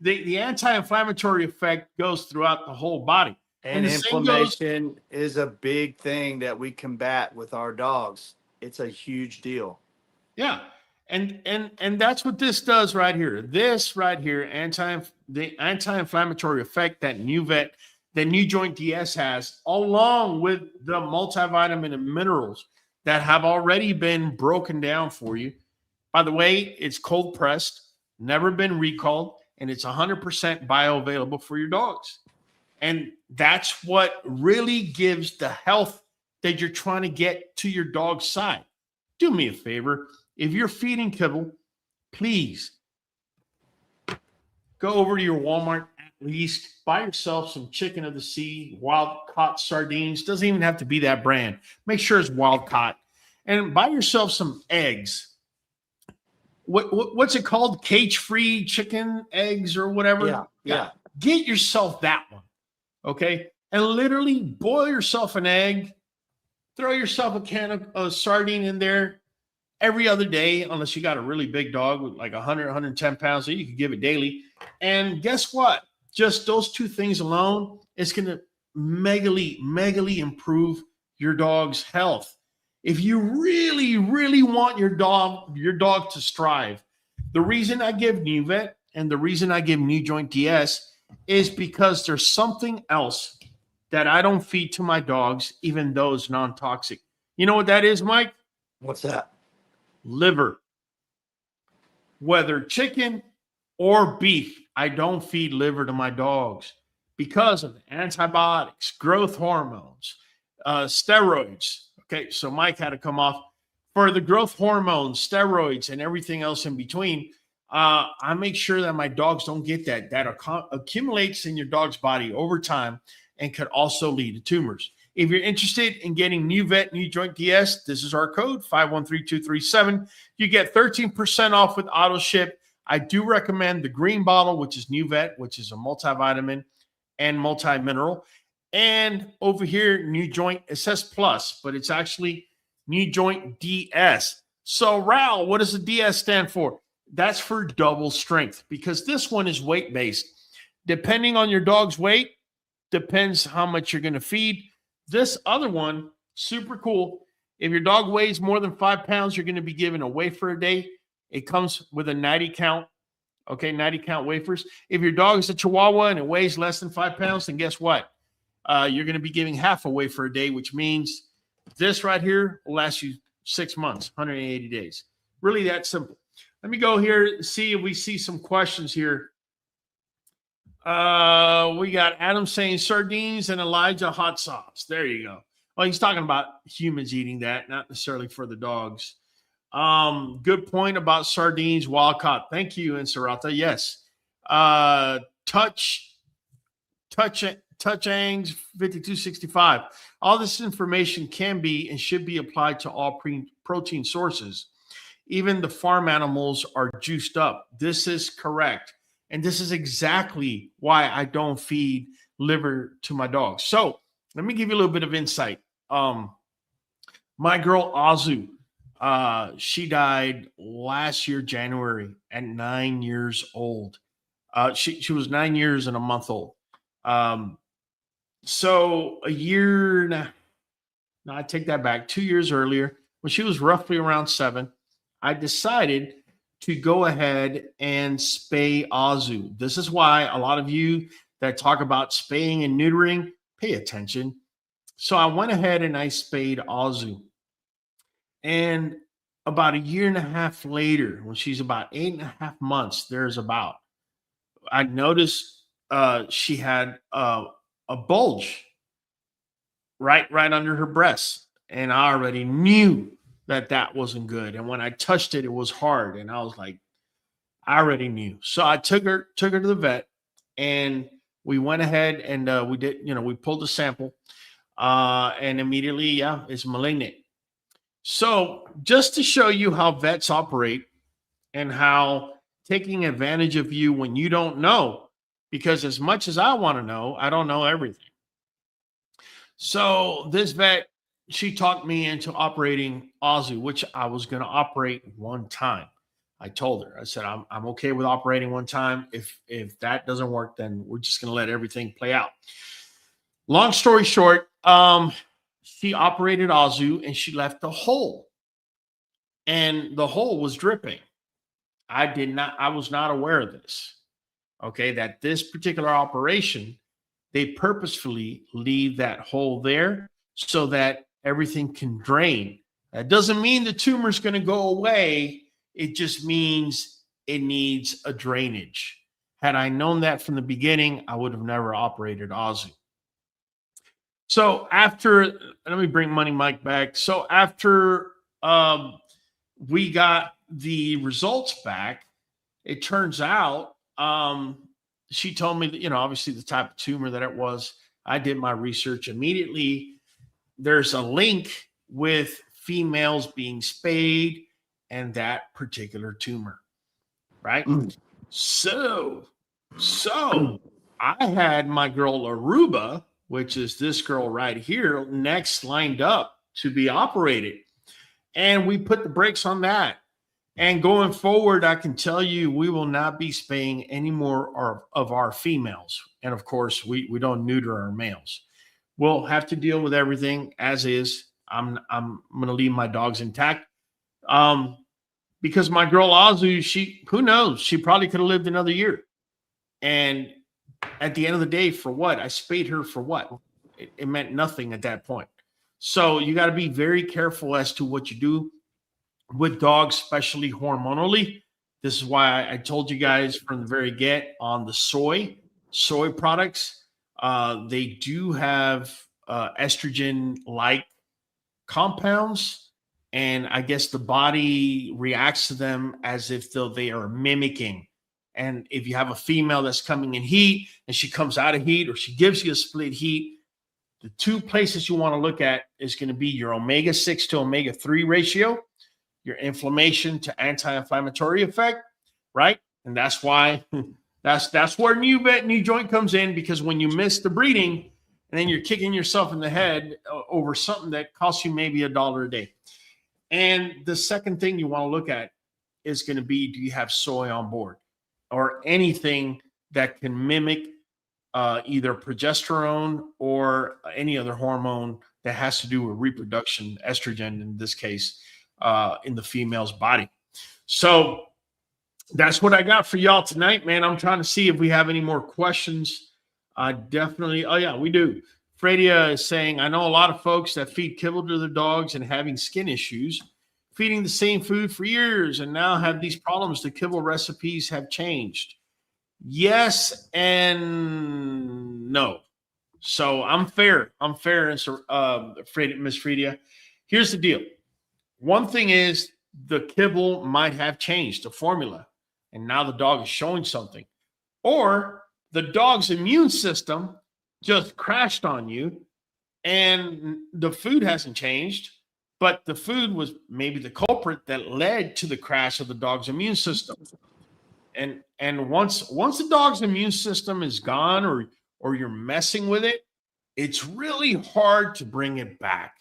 the anti-inflammatory effect goes throughout the whole body. And inflammation is a big thing that we combat with our dogs. It's a huge deal. Yeah. And that's what this does right here. This right here, the anti-inflammatory effect that NuJoint DS has, along with the multivitamin and minerals that have already been broken down for you. By the way, it's cold pressed, never been recalled, and it's 100% bioavailable for your dogs. And that's what really gives the health that you're trying to get to your dog's side. Do me a favor. If you're feeding kibble, please go over to your Walmart, at least buy yourself some chicken of the sea, wild caught sardines. Doesn't even have to be that brand. Make sure it's wild caught. And buy yourself some eggs. What's it called? Cage-free chicken eggs or whatever? Yeah. Get yourself that one, okay? And literally boil yourself an egg. Throw yourself a can of sardine in there every other day, unless you got a really big dog with like 100, 110 pounds, so you can give it daily. And guess what? Just those two things alone, it's going to megally improve your dog's health. If you really, really want your dog to strive, the reason I give NuVet and the reason I give NuJoint DS is because there's something else that I don't feed to my dogs, even though it's non-toxic. You know what that is, Mike? What's that? Liver. Whether chicken or beef, I don't feed liver to my dogs because of antibiotics, growth hormones, steroids. Okay, so Mike had to come off for the growth hormones, steroids, and everything else in between. I make sure that my dogs don't get that. That accumulates in your dog's body over time and could also lead to tumors. If you're interested in getting Nuvet NuJoint DS, this is our code, 513237. You get 13% off with AutoShip. I do recommend the green bottle, which is NuVet, which is a multivitamin and multi-mineral. And over here, NuJoint, it says plus, but it's actually NuJoint DS. So Raul, what does the DS stand for? That's for double strength, because this one is weight-based. Depending on your dog's weight, depends how much you're going to feed. This other one, super cool. If your dog weighs more than 5 pounds, you're going to be given a wafer a day. It comes with a 90 count. Okay, 90 count wafers. If your dog is a Chihuahua and it weighs less than 5 pounds, then guess what? You're going to be giving half a wafer a day, which means this right here will last you 6 months, 180 days. Really that simple. Let me go here, see if we see some questions here. We got Adam saying sardines and Elijah hot sauce. There you go. Well, he's talking about humans eating that, not necessarily for the dogs. Good point about sardines, wild caught. Thank you, Inserata. Yes. Touchangs 5265. All this information can be and should be applied to all protein sources. Even the farm animals are juiced up. This is correct. And this is exactly why I don't feed liver to my dogs. So let me give you a little bit of insight. My girl Azu, she died last year, January, at 9 years old. She was 9 years and a month old. So a year, no, I take that back. 2 years earlier, when she was roughly around 7, I decided to go ahead and spay Azu. This is why a lot of you that talk about spaying and neutering, pay attention. So I went ahead and I spayed Azu. And about a year and a half later, when she's about 8.5 months, I noticed she had a bulge right under her breast. And I already knew that wasn't good. And when I touched it, it was hard. And I was like, I already knew. So I took her to the vet, and we went ahead and we pulled the sample, and immediately, it's malignant. So just to show you how vets operate and how taking advantage of you when you don't know, because as much as I want to know, I don't know everything. So this vet, she talked me into operating Azu, which I was going to operate one time. I told her, I said, I'm okay with operating one time. If that doesn't work, then we're just going to let everything play out. Long story short, she operated Azu and she left a hole and the hole was dripping. I was not aware of this. Okay, that this particular operation, they purposefully leave that hole there so that everything can drain. That doesn't mean the tumor is going to go away. It just means it needs a drainage. Had I known that from the beginning, I would have never operated Ozzy. So after, let me bring Money Mike back. So after we got the results back, it turns out she told me that, you know, obviously the type of tumor that it was. I did my research immediately. There's a link with females being spayed and that particular tumor, right? So I had my girl Aruba, which is this girl right here, next lined up to be operated. And we put the brakes on that. And going forward, I can tell you, we will not be spaying any more of our females. And of course, we don't neuter our males. We'll have to deal with everything as is. I'm going to leave my dogs intact. Because my girl Azu, who knows? She probably could have lived another year. And at the end of the day, for what? I spayed her for what? It meant nothing at that point. So you got to be very careful as to what you do with dogs, especially hormonally. This is why I told you guys from the very get on the soy products. They do have estrogen-like compounds, and I guess the body reacts to them as if they are mimicking. And if you have a female that's coming in heat and she comes out of heat or she gives you a split heat, the two places you want to look at is going to be your omega-6 to omega-3 ratio, your inflammation to anti-inflammatory effect, right? And that's why that's where Nuvet NuJoint comes in, because when you miss the breeding and then you're kicking yourself in the head over something that costs you maybe $1 a day. And the second thing you want to look at is going to be, do you have soy on board or anything that can mimic either progesterone or any other hormone that has to do with reproduction, estrogen in this case, in the female's body. So that's what I got for y'all tonight, man. I'm trying to see if we have any more questions. Definitely. Oh, yeah, we do. Fredia is saying, I know a lot of folks that feed kibble to their dogs and having skin issues, feeding the same food for years and now have these problems. The kibble recipes have changed. Yes and no. So I'm fair. And Miss Fredia. Here's the deal. One thing is the kibble might have changed the formula, and now the dog is showing something. Or the dog's immune system just crashed on you, and the food hasn't changed, but the food was maybe the culprit that led to the crash of the dog's immune system. And once the dog's immune system is gone or you're messing with it, it's really hard to bring it back.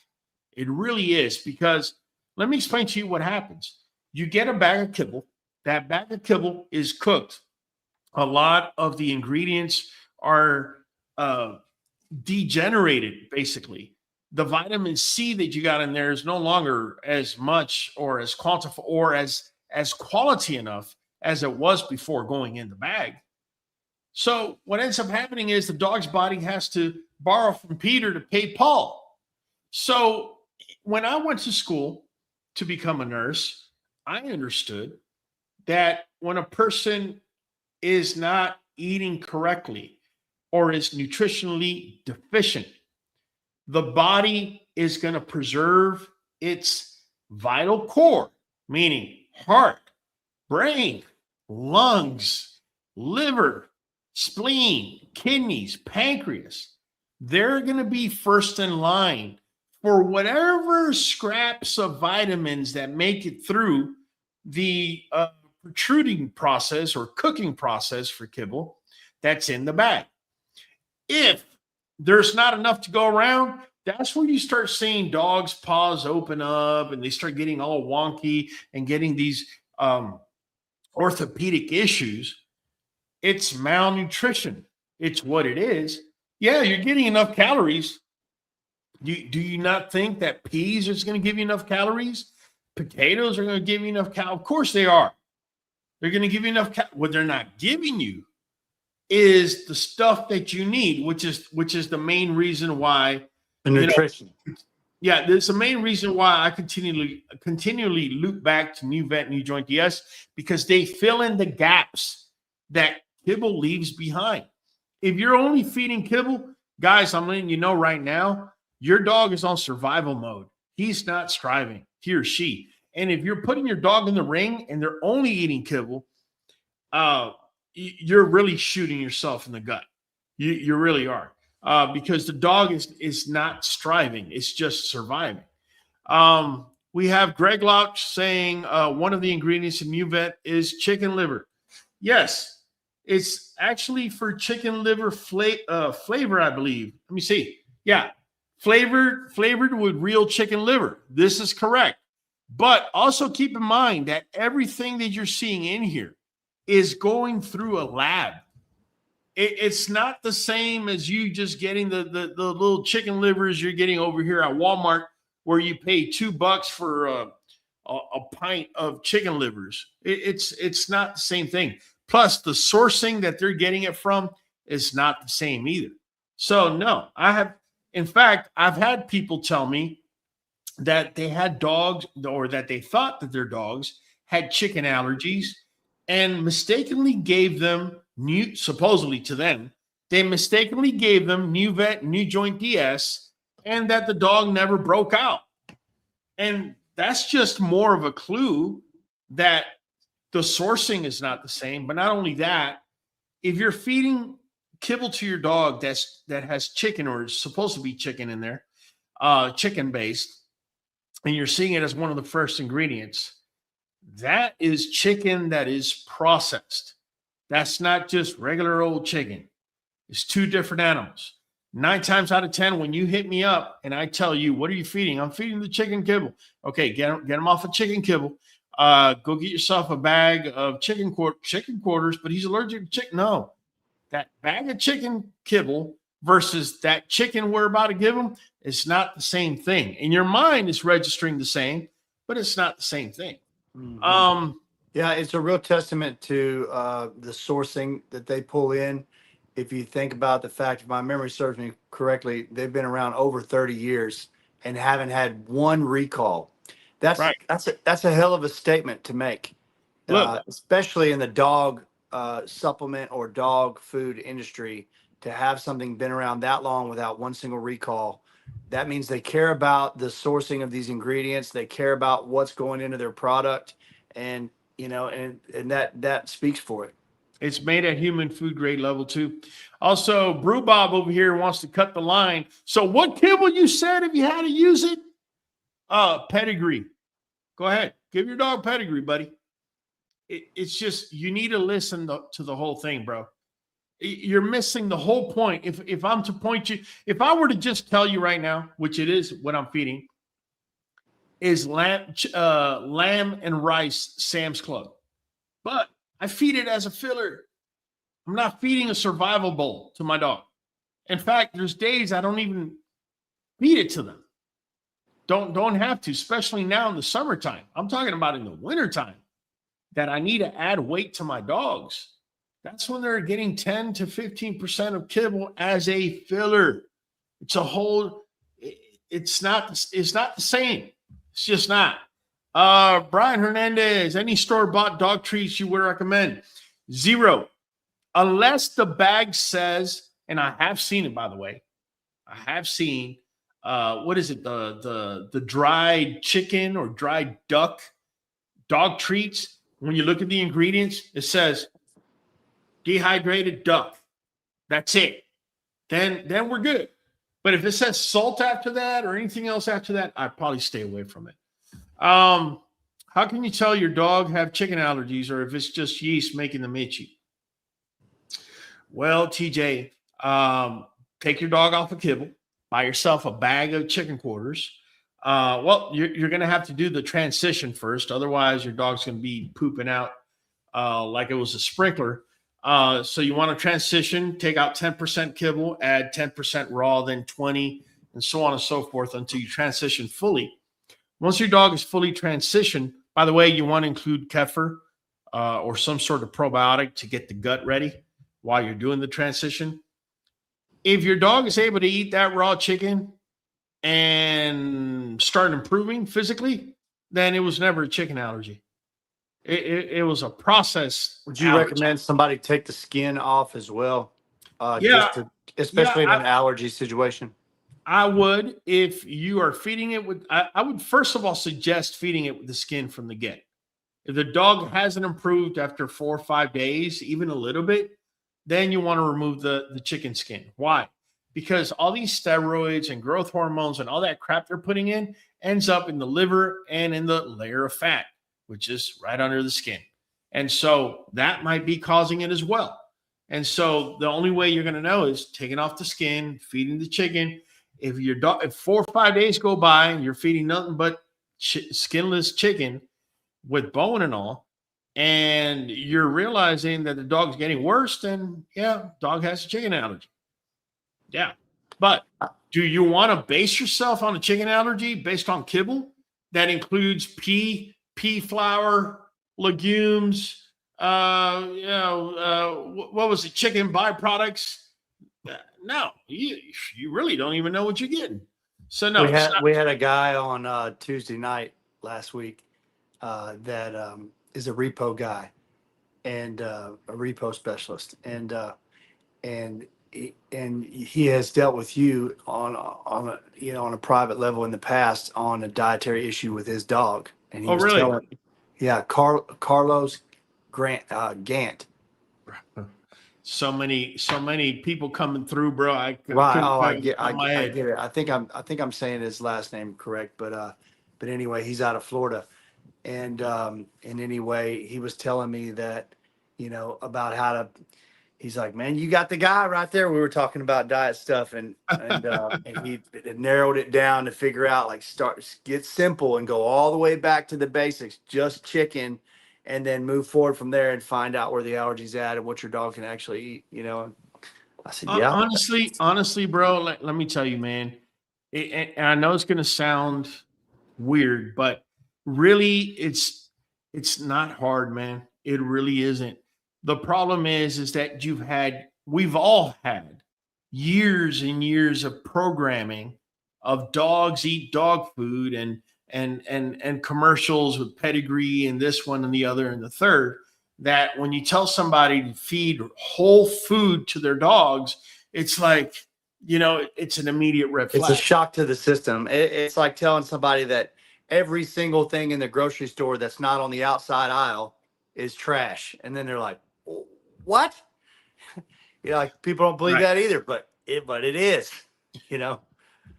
It really is, because let me explain to you what happens. You get a bag of kibble. That bag of kibble is cooked. A lot of the ingredients are degenerated, basically. The vitamin C that you got in there is no longer as much or as quantified or as quality enough as it was before going in the bag. So what ends up happening is the dog's body has to borrow from Peter to pay Paul. So when I went to school to become a nurse, I understood that when a person is not eating correctly or is nutritionally deficient, the body is going to preserve its vital core, meaning heart, brain, lungs, liver, spleen, kidneys, pancreas. They're going to be first in line for whatever scraps of vitamins that make it through the protruding process or cooking process for kibble that's in the bag. If there's not enough to go around, that's when you start seeing dogs' paws open up and they start getting all wonky and getting these orthopedic issues. It's malnutrition. It's what it is. Yeah, you're getting enough calories. Do you not think that peas is going to give you enough calories? Potatoes are going to give you enough Of course they are. They're going to give you enough What they're not giving you is the stuff that you need, which is the main reason why The nutrition. Yeah, there's the main reason why I continually loop back to Nuvet NuJoint DS, because they fill in the gaps that kibble leaves behind. If you're only feeding kibble, guys, I'm letting you know right now, your dog is on survival mode. He's not striving, he or she. And if you're putting your dog in the ring and they're only eating kibble, you're really shooting yourself in the gut. You really are. Because the dog is not striving. It's just surviving. We have Greg Locke saying one of the ingredients in Nuvet is chicken liver. Yes, it's actually for chicken liver flavor, I believe. Let me see. Yeah, flavored with real chicken liver. This is correct. But also keep in mind that everything that you're seeing in here is going through a lab. It's not the same as you just getting the little chicken livers you're getting over here at Walmart, where you pay $2 for a pint of chicken livers. It's not the same thing. Plus, the sourcing that they're getting it from is not the same either. So no, in fact, I've had people tell me that they had dogs, or that they thought that their dogs had chicken allergies, and mistakenly gave them supposedly to them, they mistakenly gave them Nuvet NuJoint DS, and that the dog never broke out. And that's just more of a clue that the sourcing is not the same. But not only that, if you're feeding kibble to your dog that has chicken, or is supposed to be chicken in there, chicken based, and you're seeing it as one of the first ingredients, that is chicken that is processed. That's not just regular old chicken. It's two different animals. 9 times out of 10, when you hit me up and I tell you, what are you feeding? I'm feeding the chicken kibble. Okay, get them off of chicken kibble. Go get yourself a bag of chicken quarters, but he's allergic to chicken. No, that bag of chicken kibble versus that chicken we're about to give him, it's not the same thing. In your mind, it's registering the same, but it's not the same thing. Mm-hmm. Yeah, it's a real testament to the sourcing that they pull in. If you think about the fact, if my memory serves me correctly, they've been around over 30 years and haven't had one recall. That's right. That's a hell of a statement to make, especially in the dog supplement or dog food industry. To have something been around that long without one single recall, that means they care about the sourcing of these ingredients. They care about what's going into their product, and that speaks for it. It's made at human food grade level too. Also, Brew Bob over here wants to cut the line. So what kibble you said if you had to use it? Pedigree. Go ahead. Give your dog pedigree, buddy. It's just, you need to listen to the whole thing, bro. You're missing the whole point. If I'm to point you, if I were to just tell you right now, which it is what I'm feeding, is lamb and rice Sam's Club. But I feed it as a filler. I'm not feeding a survival bowl to my dog. In fact, there's days I don't even feed it to them. Don't have to, especially now in the summertime. I'm talking about in the wintertime, that I need to add weight to my dogs. That's when they're getting 10 to 15% of kibble as a filler. It's not the same. It's just not. Brian Hernandez, any store-bought dog treats you would recommend? 0. Unless the bag says, and I have seen it, by the way. I have seen, what is it? The dried chicken or dried duck dog treats. When you look at the ingredients, it says dehydrated duck. That's it. Then we're good. But if it says salt after that or anything else after that, I'd probably stay away from it. How can you tell your dog have chicken allergies, or if it's just yeast making them itchy? Well, TJ, take your dog off of kibble, buy yourself a bag of chicken quarters. Well, you're going to have to do the transition first. Otherwise, your dog's going to be pooping out like it was a sprinkler. So you want to transition, take out 10% kibble, add 10% raw, then 20, and so on and so forth until you transition fully. Once your dog is fully transitioned, by the way, you want to include kefir or some sort of probiotic to get the gut ready while you're doing the transition. If your dog is able to eat that raw chicken and start improving physically, then it was never a chicken allergy. It was a process. Would you allergy. recommend somebody take the skin off as well? Yeah, Especially in an allergy situation. I would. If you are feeding it with, I would first of all suggest feeding it with the skin from the get. If the dog hasn't improved after 4 or 5 days, even a little bit, then you want to remove the chicken skin. Why? Because all these steroids and growth hormones and all that crap they're putting in ends up in the liver and in the layer of fat, which is right under the skin. And so that might be causing it as well. And so the only way you're going to know is taking off the skin, feeding the chicken. If your dog, if 4 or 5 days go by and you're feeding nothing but skinless chicken with bone and all, and you're realizing that the dog's getting worse, then yeah, dog has a chicken allergy. Yeah. But do you want to base yourself on a chicken allergy based on kibble that includes pea flour, legumes, what was it? Chicken byproducts. No, you really don't even know what you're getting. So no, we had a guy on Tuesday night last week that is a repo guy and a repo specialist, and he has dealt with you on a private level in the past on a dietary issue with his dog, and he was really? telling, yeah, Carlos Gant. So many people coming through, bro. I get it. I think I'm saying his last name correct, but anyway, he's out of Florida, and anyway, he was telling me that, about how to. He's like, man, you got the guy right there. We were talking about diet stuff, and he narrowed it down to figure out, like, get simple and go all the way back to the basics, just chicken. And then move forward from there and find out where the allergy's at and what your dog can actually eat, And I said, yeah. Honestly, bro, let me tell you, man. And I know it's going to sound weird, but really, it's not hard, man. It really isn't. The problem is that we've all had years and years of programming of dogs eat dog food and commercials with pedigree and this one and the other and the third, that when you tell somebody to feed whole food to their dogs, it's like, it's an immediate red flag. It's a shock to the system. It's like telling somebody that every single thing in the grocery store that's not on the outside aisle is trash. And then they're like, what? Like, people don't believe that either, but it is,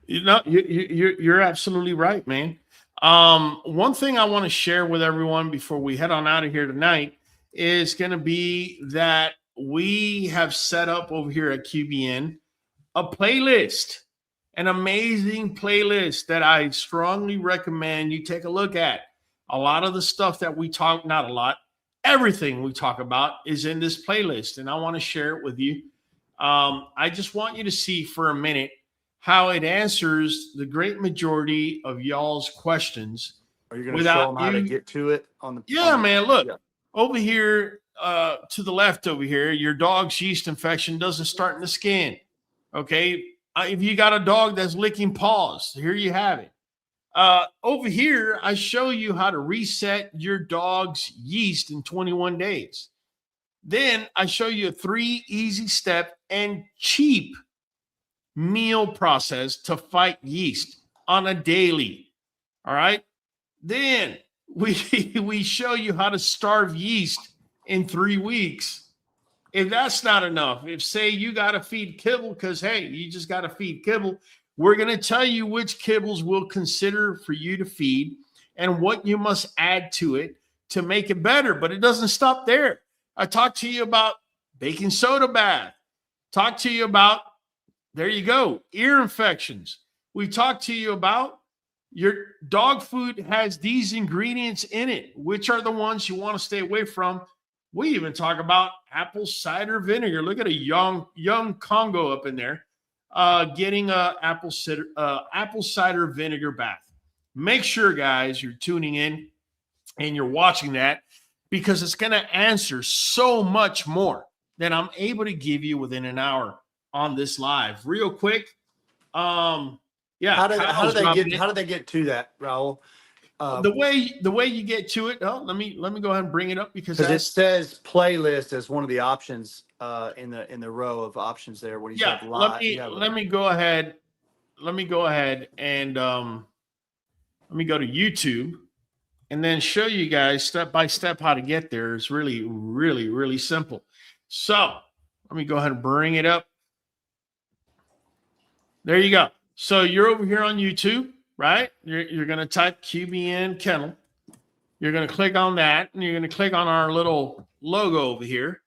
You're absolutely right, man. One thing I want to share with everyone before we head on out of here tonight is going to be that we have set up over here at QBN a playlist, an amazing playlist that I strongly recommend you take a look at. A lot of the stuff that we talk, not a lot, everything we talk about is in this playlist, and I want to share it with you. I just want you to see for a minute how it answers the great majority of y'all's questions. Are you going to show them how to get to it on the? Yeah, man. Look, over here to the left over here, your dog's yeast infection doesn't start in the skin. Okay. If you got a dog that's licking paws, here you have it. Over here, I show you how to reset your dog's yeast in 21 days. Then I show you a 3 easy step and cheap meal process to fight yeast on a daily. All right. Then we show you how to starve yeast in 3 weeks. If that's not enough, if say you got to feed kibble because, hey, you just got to feed kibble, we're going to tell you which kibbles we'll consider for you to feed and what you must add to it to make it better. But it doesn't stop there. I talked to you about baking soda bath. Talk to you about, there you go, ear infections. We talked to you about your dog food has these ingredients in it. Which are the ones you want to stay away from? We even talk about apple cider vinegar. Look at a young Congo up in there getting a apple cider vinegar bath. make sure, guys, you're tuning in and you're watching that, because it's going to answer so much more than I'm able to give you within an hour on this live. Real quick. Yeah. How do they get to that, Raul? The way you get to it. Oh, let me go ahead and bring it up, because it says playlist as one of the options in the row of options there. What do you say? Let me go ahead and let me go to YouTube and then show you guys step by step how to get there. It's really, really, really simple. So let me go ahead and bring it up. There you go. So you're over here on YouTube, right? You're going to type QBN kennel. You're going to click on that, and you're going to click on our little logo over here.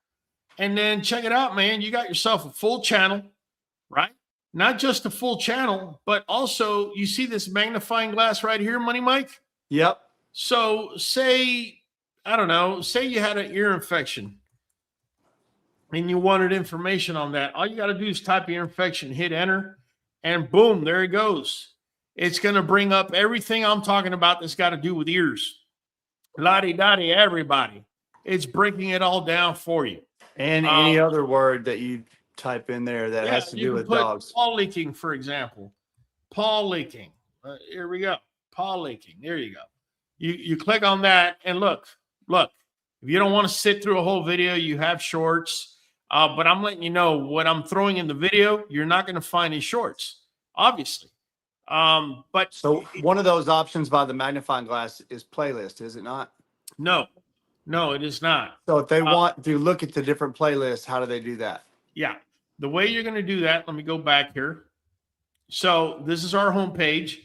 And then check it out, man. You got yourself a full channel, right? Not just a full channel, but also you see this magnifying glass right here, Money Mike? Yep. So say, I don't know, say you had an ear infection and you wanted information on that. All you got to do is type ear infection, hit enter, and boom, there it goes. It's going to bring up everything I'm talking about that's got to do with ears. La-di-da-di, everybody. It's breaking it all down for you. And any other word that you type in there that has to do with dogs. Paw leaking, for example. Paw leaking. Here we go. Paw leaking. There you go. You click on that, and look. If you don't want to sit through a whole video, you have shorts. But I'm letting you know what I'm throwing in the video. You're not going to find in shorts, obviously. But so one of those options by the magnifying glass is playlist, is it not? No, it is not. So if they want to look at the different playlists, how do they do that? Yeah, the way you're going to do that, let me go back here. So this is our homepage.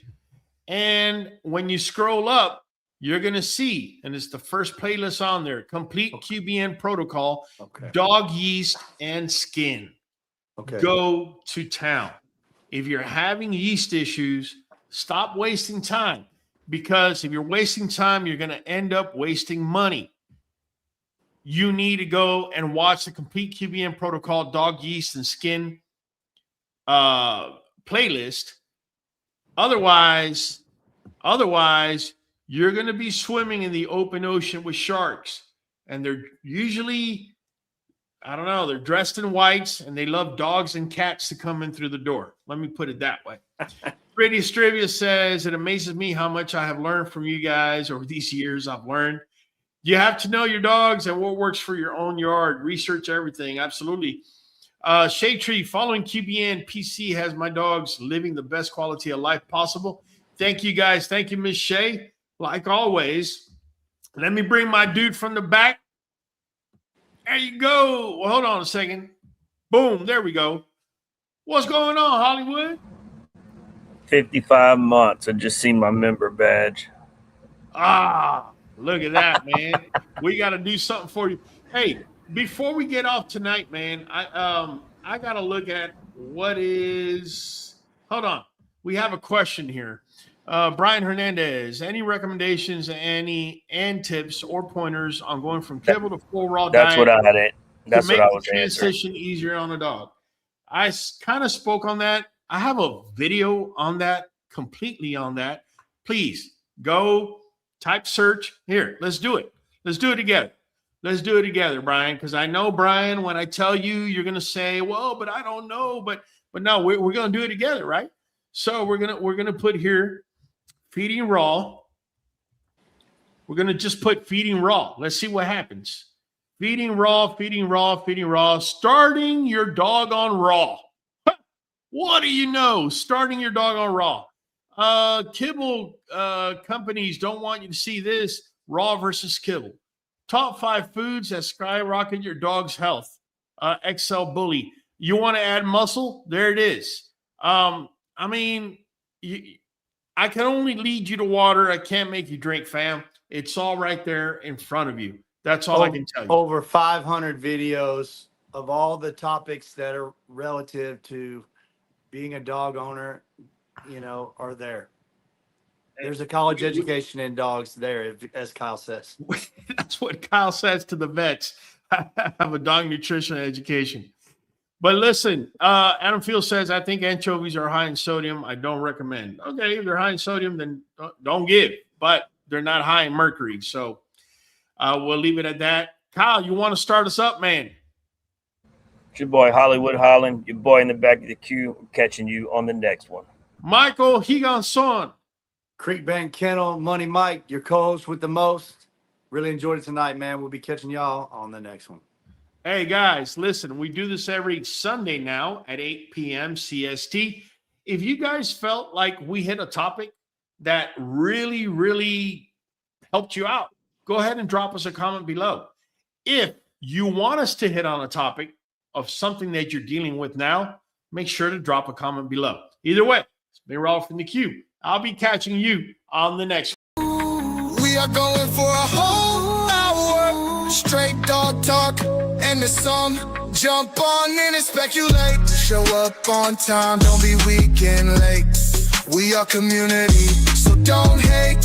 And when you scroll up, you're going to see, and it's the first playlist on there, Complete QBN Protocol, Dog Yeast and Skin. Okay. Go to town. If you're having yeast issues, stop wasting time, because if you're wasting time, you're going to end up wasting money. You need to go and watch the Complete QBN Protocol, Dog Yeast and Skin playlist. Otherwise, you're going to be swimming in the open ocean with sharks. And they're usually, I don't know, they're dressed in whites, and they love dogs and cats to come in through the door. Let me put it that way. Pretty Strivia says, it amazes me how much I have learned from you guys over these years. I've learned you have to know your dogs and what works for your own yard. Research everything. Absolutely. Shade Tree, following QBN PC has my dogs living the best quality of life possible. Thank you, guys. Thank you, Miss Shay. Like always, let me bring my dude from the back. There you go. Well, hold on a second. Boom. There we go. What's going on, Hollywood? 55 months. I just seen my member badge. Look at that, man. We got to do something for you. Hey, before we get off tonight, man, I got to look at what is – hold on. We have a question here. Brian Hernandez, any recommendations, and tips or pointers on going from kibble to full raw diet? That's what I had it. That's what I was answering. Transition easier on a dog. I kind of spoke on that. I have a video on that, completely on that. Please go type search here. Let's do it. Let's do it together. Let's do it together, Brian, because I know, Brian, when I tell you, you're going to say, well, but I don't know. But no, we're going to do it together, right? So we're gonna put here feeding raw. We're going to just put feeding raw. Let's see what happens. Feeding raw, feeding raw, feeding raw. Starting your dog on raw. What do you know? Starting your dog on raw. Kibble companies don't want you to see this. Raw versus kibble. Top 5 foods that skyrocket your dog's health. XL Bully. You want to add muscle? There it is. I mean, I can only lead you to water. I can't make you drink, fam. It's all right there in front of you. That's all I can tell you. Over 500 videos of all the topics that are relative to being a dog owner, are there. There's a college education in dogs there, as Kyle says. That's what Kyle says to the vets. I have a dog nutrition education. But listen, Adam Field says, I think anchovies are high in sodium. I don't recommend. Okay, if they're high in sodium, then don't give. But they're not high in mercury. So we'll leave it at that. Kyle, you want to start us up, man? It's your boy Hollywood Holland, your boy in the back of the queue, catching you on the next one. Michael Higanson. Creekbank Kennel, Money Mike, your co-host with the most. Really enjoyed it tonight, man. We'll be catching y'all on the next one. Hey, guys, listen, we do this every Sunday now at 8 p.m. CST. If you guys felt like we hit a topic that really, really helped you out, go ahead and drop us a comment below. If you want us to hit on a topic of something that you're dealing with now, make sure to drop a comment below. Either way, it's been Raul from the queue. I'll be catching you on the next one. We are going for a whole hour, straight dog talk and the song. Jump on in and speculate. Show up on time, don't be weak and late. We are community, so don't hate.